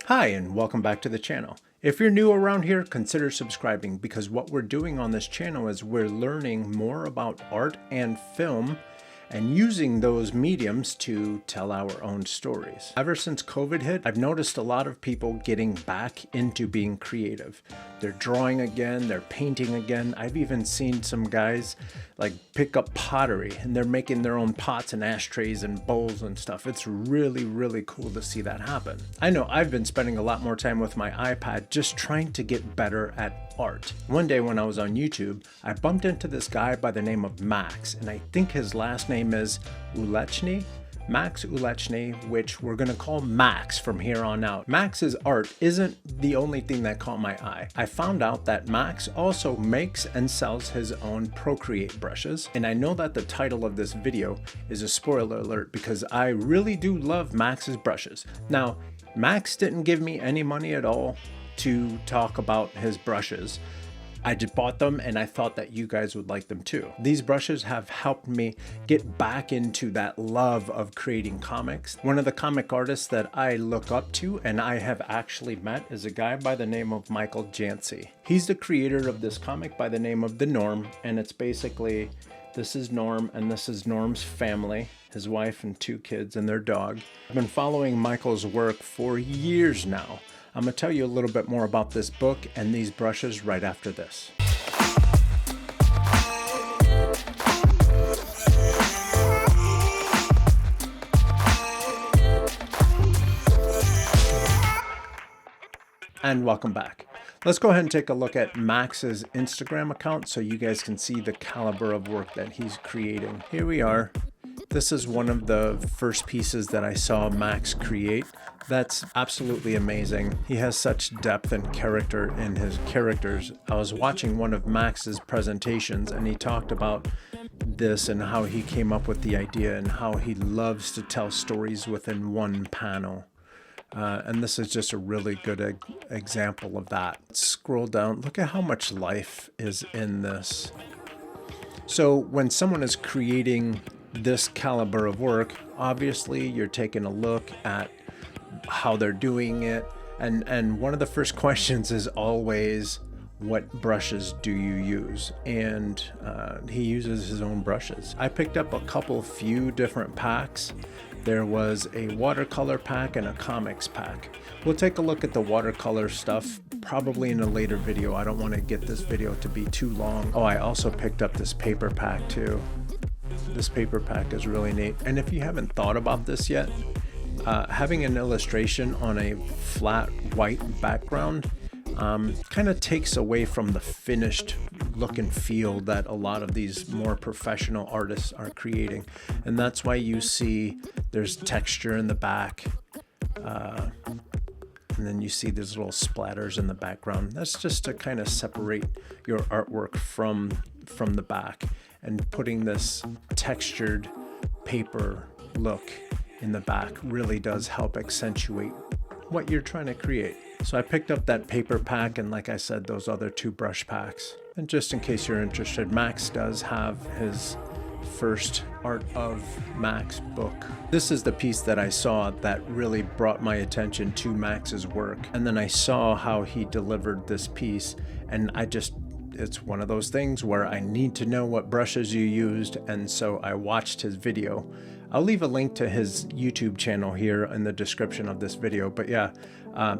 Hi, and welcome back to the channel. If you're new around here, consider subscribing because what we're doing on this channel is we're learning more about art and film and using those mediums to tell our own stories. Ever since COVID hit, I've noticed a lot of people getting back into being creative. They're drawing again, they're painting again. I've even seen some guys like pick up pottery and they're making their own pots and ashtrays and bowls and stuff. It's really, really cool to see that happen. I know I've been spending a lot more time with my iPad just trying to get better at art. One day when I was on YouTube, I bumped into this guy by the name of Max, and I think his last name is Ulechny. Max Ulechny, which we're gonna call Max from here on out. Max's art isn't the only thing that caught my eye. I found out that Max also makes and sells his own Procreate brushes, and I know that the title of this video is a spoiler alert because I really do love Max's brushes. Now, Max didn't give me any money at all to talk about his brushes. I just bought them and I thought that you guys would like them too. These brushes have helped me get back into that love of creating comics. One of the comic artists that I look up to and I have actually met is a guy by the name of Michael Jantze. He's the creator of this comic by the name of The Norm, and it's basically, this is Norm and this is Norm's family, his wife and 2 kids and their dog. I've been following Michael's work for years now. I'm going to tell you a little bit more about this book and these brushes right after this. And welcome back. Let's go ahead and take a look at Max's Instagram account so you guys can see the caliber of work that he's creating. Here we are. This is one of the first pieces that I saw Max create. That's absolutely amazing. He has such depth and character in his characters. I was watching one of Max's presentations and he talked about this and how he came up with the idea and how he loves to tell stories within one panel. And this is just a really good example of that. Scroll down, look at how much life is in this. So when someone is creating this caliber of work, obviously you're taking a look at how they're doing it, and one of the first questions is always, what brushes do you use? And he uses his own brushes. I picked up a few different packs. There was a watercolor pack and a comics pack. We'll take a look at the watercolor stuff probably in a later video. I don't want to get this video to be too long. Oh, I also picked up this paper pack too. This paper pack is really neat. And if you haven't thought about this yet, having an illustration on a flat white background kind of takes away from the finished look and feel that a lot of these more professional artists are creating. And that's why you see there's texture in the back. And then you see these little splatters in the background. That's just to kind of separate your artwork from the back. And putting this textured paper look in the back really does help accentuate what you're trying to create. So I picked up that paper pack and, like I said, those other 2 brush packs. And just in case you're interested, Max does have his first Art of Max book. This is the piece that I saw that really brought my attention to Max's work. And then I saw how he delivered this piece, and it's one of those things where I need to know what brushes you used, and so I watched his video. I'll leave a link to his YouTube channel here in the description of this video, but yeah,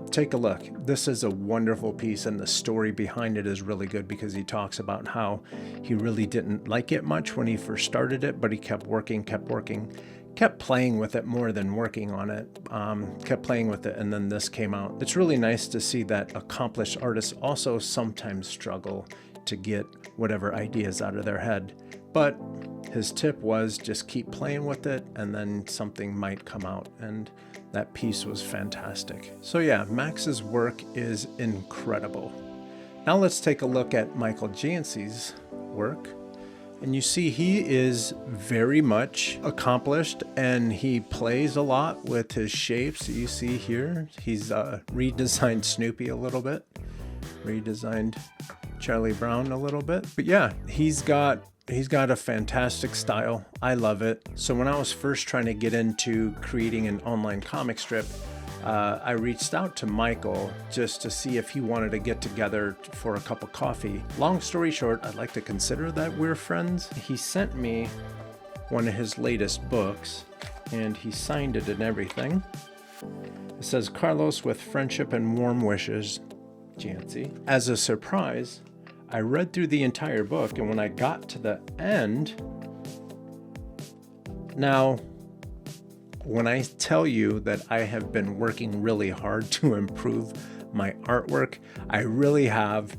take a look. This is a wonderful piece, and the story behind it is really good because he talks about how he really didn't like it much when he first started it, but he kept working, kept playing with it more than working on it, kept playing with it, and then this came out. It's really nice to see that accomplished artists also sometimes struggle to get whatever ideas out of their head. But his tip was just keep playing with it and then something might come out, and that piece was fantastic. So yeah, Max's work is incredible. Now let's take a look at Michael Jantze's work. And you see he is very much accomplished and he plays a lot with his shapes. You see here, he's redesigned Snoopy a little bit, redesigned Charlie Brown a little bit. But yeah, he's got a fantastic style. I love it. So when I was first trying to get into creating an online comic strip, I reached out to Michael just to see if he wanted to get together for a cup of coffee. Long story short, I'd like to consider that we're friends. He sent me one of his latest books, and he signed it and everything. It says, "Carlos, with friendship and warm wishes, Jantze." As a surprise, I read through the entire book, and when I got to the end, now, when I tell you that I have been working really hard to improve my artwork, I really have.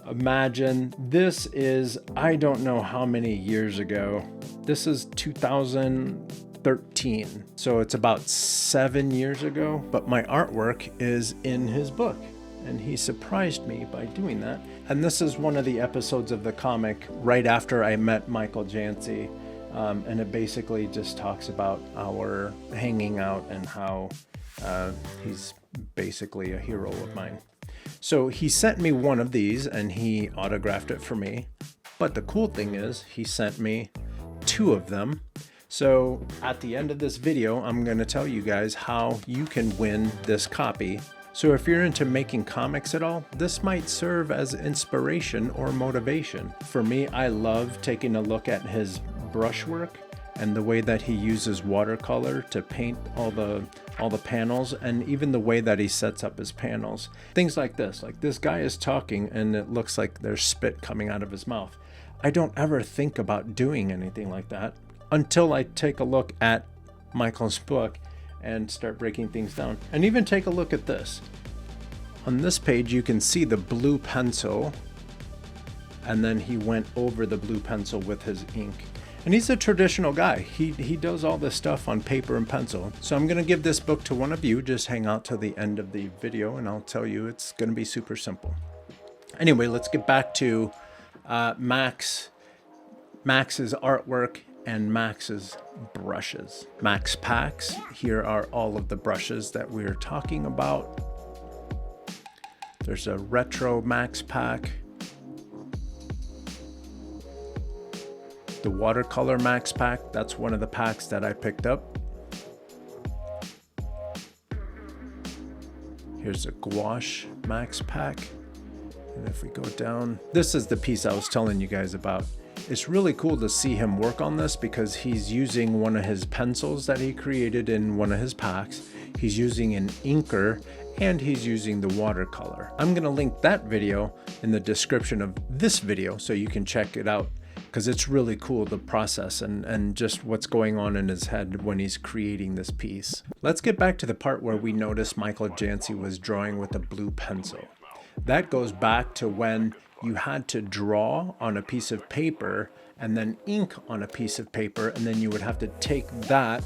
Imagine, this is, I don't know how many years ago. This is 2013. So it's about 7 years ago, but my artwork is in his book. And he surprised me by doing that. And this is one of the episodes of the comic right after I met Michael Jantze. And it basically just talks about our hanging out and how he's basically a hero of mine. So he sent me one of these and he autographed it for me. But the cool thing is he sent me 2 of them. So at the end of this video, I'm going to tell you guys how you can win this copy. So if you're into making comics at all, this might serve as inspiration or motivation. For me, I love taking a look at his brushwork and the way that he uses watercolor to paint all the panels, and even the way that he sets up his panels. Things like this guy is talking and it looks like there's spit coming out of his mouth. I don't ever think about doing anything like that until I take a look at Michael's book and start breaking things down. And even take a look at this. On this page you can see the blue pencil, and then he went over the blue pencil with his ink. And he's a traditional guy. He does all this stuff on paper and pencil. So I'm gonna give this book to one of you. Just hang out till the end of the video and I'll tell you it's gonna be super simple. Anyway, let's get back to Max's artwork and Max's brushes. Max packs. Here are all of the brushes that we're talking about. There's a retro Max pack. The watercolor Max pack, that's one of the packs that I picked up. Here's a gouache Max pack. And if we go down, this is the piece I was telling you guys about. It's really cool to see him work on this because he's using one of his pencils that he created in one of his packs. He's using an inker and he's using the watercolor. I'm gonna link that video in the description of this video so you can check it out, because it's really cool, the process and just what's going on in his head when he's creating this piece. Let's get back to the part where we noticed Michael Jantze was drawing with a blue pencil. That goes back to when you had to draw on a piece of paper and then ink on a piece of paper, and then you would have to take that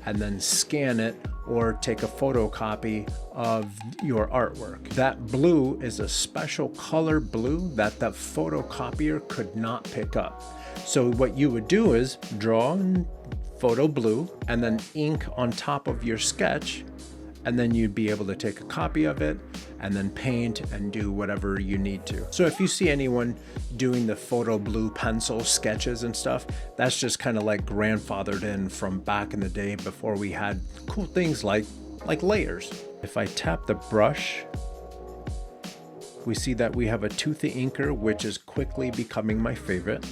and then scan it or take a photocopy of your artwork. That blue is a special color blue that the photocopier could not pick up. So what you would do is draw in photo blue and then ink on top of your sketch, and then you'd be able to take a copy of it and then paint and do whatever you need to. So if you see anyone doing the photo blue pencil sketches and stuff, that's just kind of like grandfathered in from back in the day before we had cool things like layers. If I tap the brush, we see that we have a toothy inker, which is quickly becoming my favorite.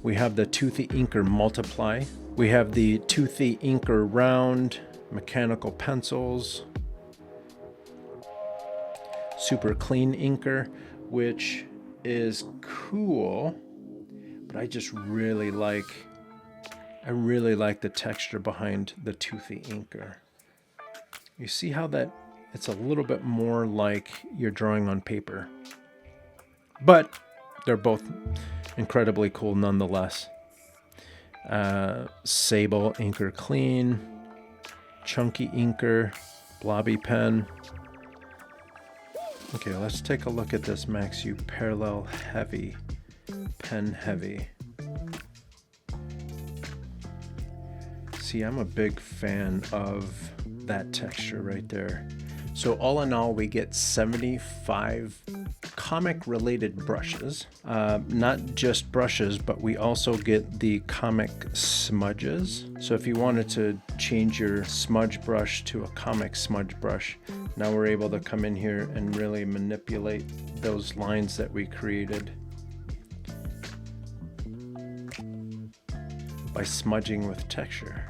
We have the toothy inker multiply. We have the toothy inker round, mechanical pencils, super clean inker, which is cool, but I just really like the texture behind the toothy inker. You see how that it's a little bit more like you're drawing on paper, but they're both incredibly cool nonetheless. Sable inker clean, chunky inker, blobby pen. Okay, let's take a look at this Max U Parallel Heavy, Pen Heavy. See, I'm a big fan of that texture right there. So all in all, we get 75 comic related brushes. Not just brushes, but we also get the comic smudges. So if you wanted to change your smudge brush to a comic smudge brush, now we're able to come in here and really manipulate those lines that we created by smudging with texture.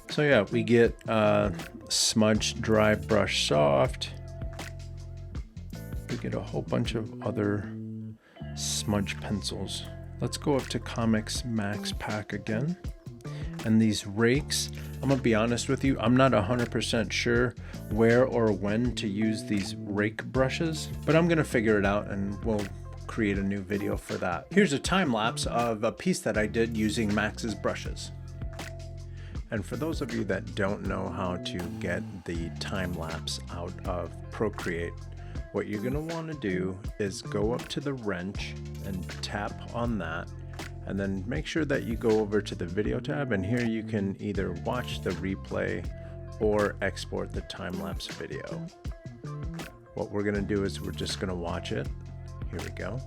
So yeah, we get smudge dry brush soft. We get a whole bunch of other smudge pencils. Let's go up to Comics Max Pack again. And these rakes, I'm gonna be honest with you, I'm not 100% sure where or when to use these rake brushes, but I'm gonna figure it out and we'll create a new video for that. Here's a time lapse of a piece that I did using Max's brushes. And for those of you that don't know how to get the time lapse out of Procreate, what you're gonna wanna do is go up to the wrench and tap on that, and then make sure that you go over to the video tab, and here you can either watch the replay or export the time lapse video. What we're gonna do is we're just gonna watch it. Here we go.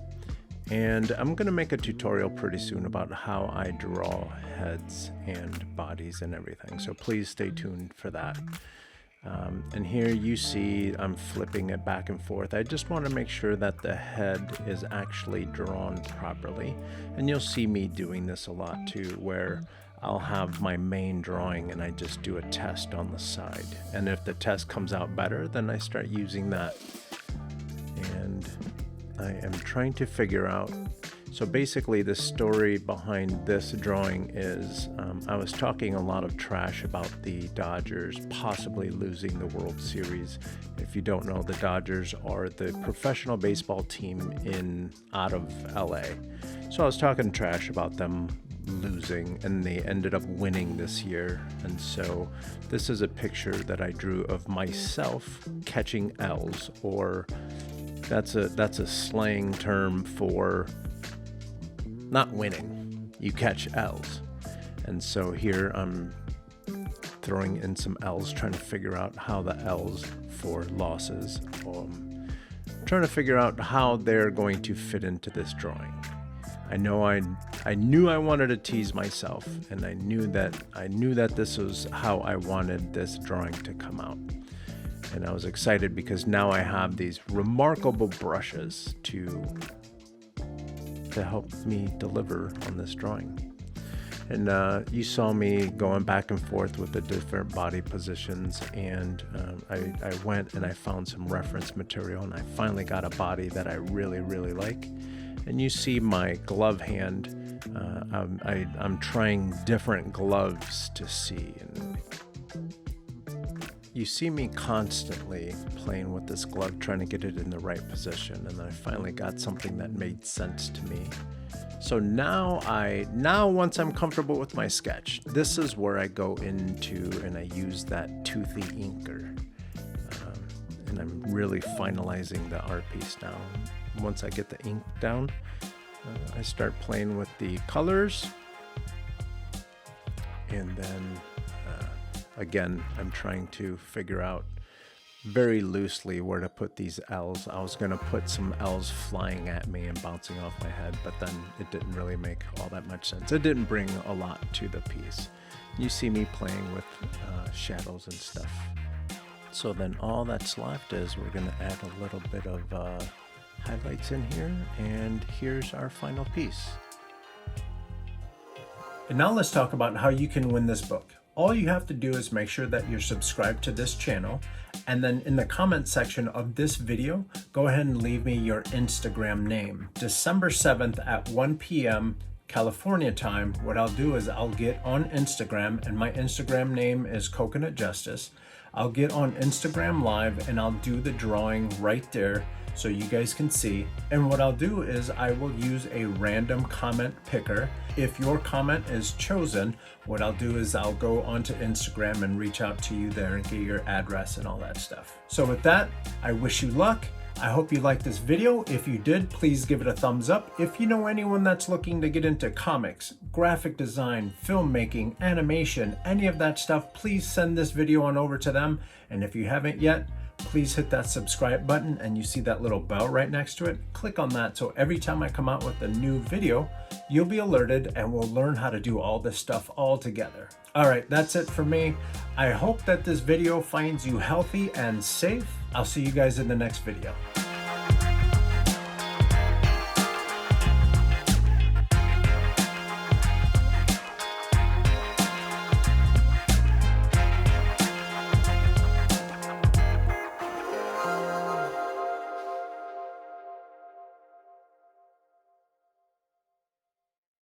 And I'm gonna make a tutorial pretty soon about how I draw heads and bodies and everything. So please stay tuned for that. And here you see I'm flipping it back and forth. I just want to make sure that the head is actually drawn properly. And you'll see me doing this a lot too, where I'll have my main drawing and I just do a test on the side. And if the test comes out better, then I start using that. And I am trying to figure out, so basically the story behind this drawing is I was talking a lot of trash about the Dodgers possibly losing the World Series. If you don't know, the Dodgers are the professional baseball team out of LA. So I was talking trash about them losing, and they ended up winning this year. And so this is a picture that I drew of myself catching L's, or that's a slang term for not winning. You catch L's. And so here I'm throwing in some L's, trying to figure out how the L's for losses, trying to figure out how they're going to fit into this drawing. I knew I wanted to tease myself, and I knew that this was how I wanted this drawing to come out. And I was excited because now I have these remarkable brushes to help me deliver on this drawing. And you saw me going back and forth with the different body positions, and I went and I found some reference material, and I finally got a body that I really, really like. And you see my glove hand. I'm trying different gloves to see, and you see me constantly playing with this glove, trying to get it in the right position, and then I finally got something that made sense to me. So now once I'm comfortable with my sketch, this is where I go into and I use that toothy inker, and I'm really finalizing the art piece now. Once I get the ink down, I start playing with the colors, and then again, I'm trying to figure out very loosely where to put these L's. I was going to put some L's flying at me and bouncing off my head, but then it didn't really make all that much sense. It didn't bring a lot to the piece. You see me playing with shadows and stuff. So then all that's left is we're going to add a little bit of highlights in here, and here's our final piece. And now let's talk about how you can win this book. All you have to do is make sure that you're subscribed to this channel, and then in the comment section of this video, go ahead and leave me your Instagram name. December 7th at 1 p.m. California time, what I'll do is I'll get on Instagram, and my Instagram name is Coconut Justice. I'll get on Instagram Live and I'll do the drawing right there so you guys can see. And what I'll do is I will use a random comment picker. If your comment is chosen, what I'll do is I'll go onto Instagram and reach out to you there and get your address and all that stuff. So with that, I wish you luck. I hope you liked this video. If you did, please give it a thumbs up. If you know anyone that's looking to get into comics, graphic design, filmmaking, animation, any of that stuff, please send this video on over to them. And if you haven't yet, please hit that subscribe button, and you see that little bell right next to it. Click on that so every time I come out with a new video, you'll be alerted and we'll learn how to do all this stuff all together. All right, that's it for me. I hope that this video finds you healthy and safe. I'll see you guys in the next video.